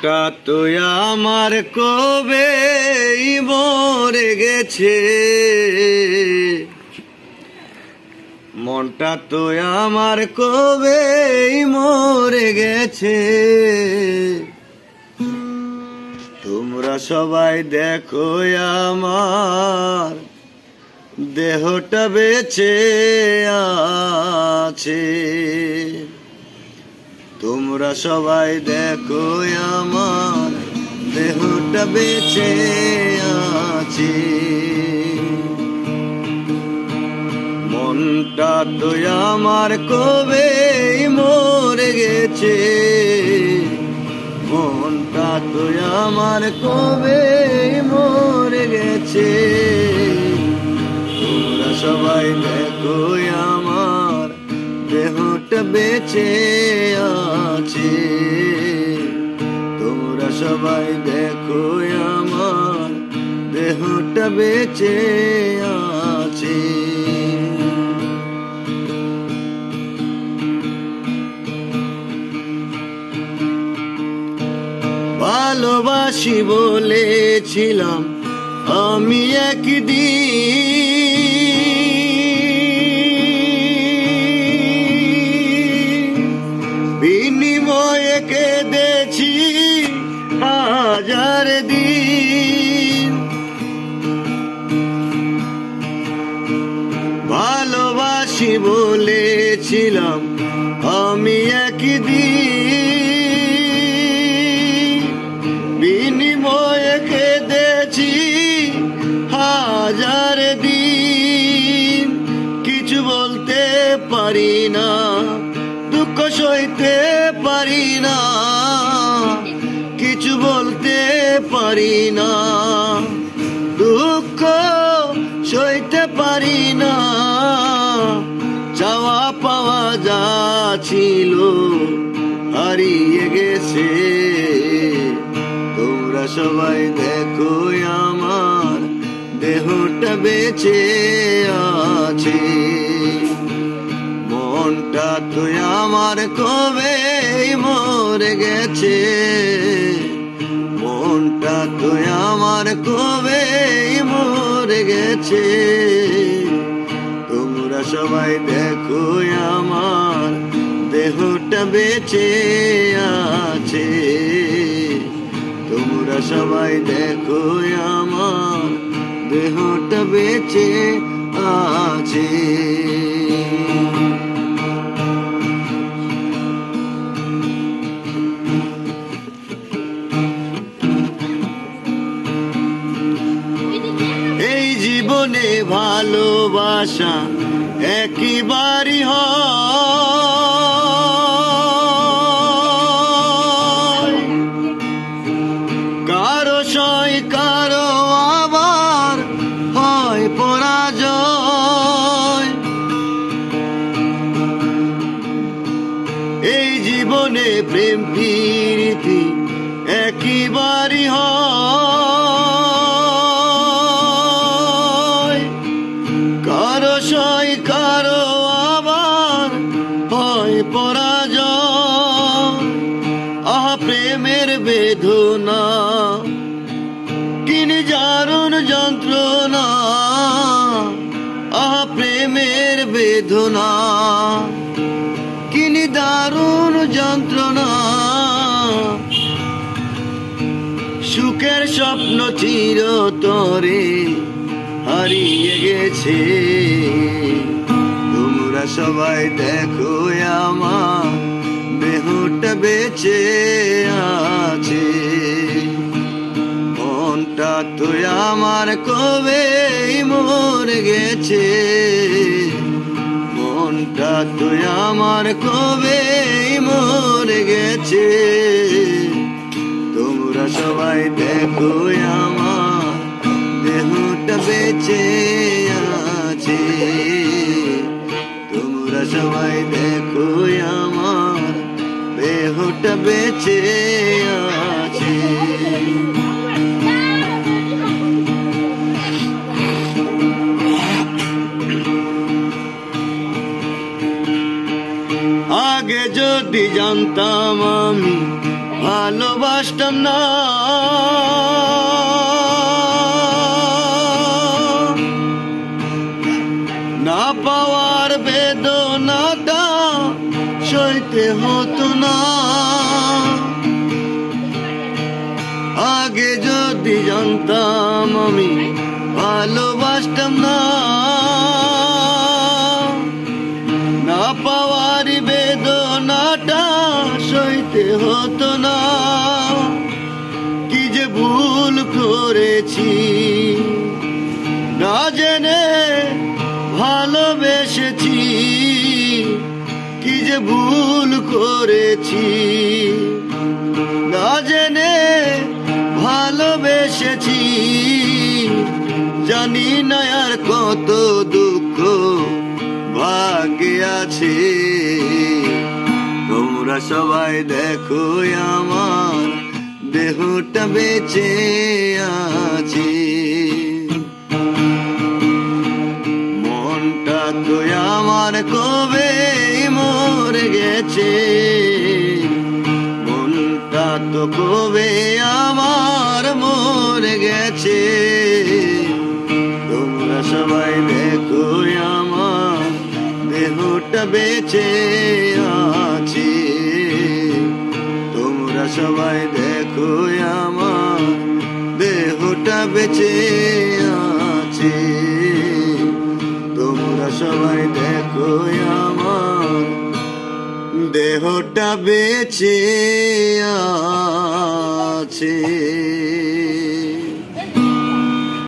মনটা তো আমার কবে মরে গেছে, মনটা তো আমার কবে মরে গেছে। তোমরা সবাই দেখো আমার দেহটা বেঁচে আছে। তোমরা সবাই দেখো আমার দেহটা বেঁচে আছে। মনটা তো আমার কবে মরে গেছে, মনটা তো আমার কবে মরে গেছে। তোমরা সবাই দেখো আমার দেহটা বেঁচে আছে। তোমরা সবাই দেখো আমার দেহটা বেঁচে আছে। ভালোবাসি বলেছিলাম আমি একদিন, বিনিময়ে কেঁদেছি হাজার দিন। ভালোবাসি বলেছিলাম আমি একদিন, বিনিময়ে কেঁদেছি হাজার দিন। কিছু বলতে পারি না, দুঃখ সইতে পারি না, কিছু বলতে পারি না, দুঃখ সইতে পারি না। চাওয়া পাওয়া যা ছিল হারিয়ে গেছে। তোমরা সবাই দেখো আমার দেহটা বেঁচে আছে। মনটা তো আমার কবে মরে গেছে, মনটা তো আমার কবে মরে গেছে। তোমরা সবাই দেখো আমার দেহটা বেঁচে আছে। তোমরা সবাই দেখো আমার দেহটা বেঁচে আছে। এই জীবনে ভালোবাসা একবারই হয়, কারো সয় কারো আবার হয় পরাজয়। এই জীবনে প্রেম প্রীতি একবারই হয়, কারো সয় কারো আবার হয় পরাজয়। আহা প্রেমের বেদনা কি নিদারুণ যন্ত্রণা, আহা প্রেমের বেদনা কি নিদারুণ যন্ত্রণা। সুখের স্বপ্ন চিরতরে হারিয়ে গেছে। তোমরা সবাই দেখো আমার দেহটা বেঁচে আছে। মনটা তো আমার কবে মরে গেছে, মনটা তো আমার কবে মরে গেছে। তোমরা সবাই দেখো আমার দেহটা বেঁচে আছে। তোমরা সবাই দেখো আমার দেহটা বেঁচে আছে। আগে যদি জানতাম আমি ভালোবাসতাম না, না পাওয়ার বেদনাটা সইতে হতো না। আগে যদি জানতাম আমি ভালোবাসতাম না, না পাওয়ার বেদনাটা সইতে হতো না। কি যে ভুল করেছি, না জেনে ভালোবেসেছি, কি যে ভুল করেছি, না জেনে ভালোবেসেছি। জানি না আর কত দুঃখ ভাগ্যে আছে। তোমরা সবাই দেখো আমার দেহটা বেঁচে আছে, মনটা তো আমার কবে মরে গেছে, মনটা তো কবে আমার মরে গেছে। তোমরা সবাই দেখো আমার দেহটা বেঁচে আছে, তোমরা সবাই দেখো আমার দেহটা বেঁচে আছে, তোমরা সবাই দেখো আমার দেহটা বেঁচে আছে।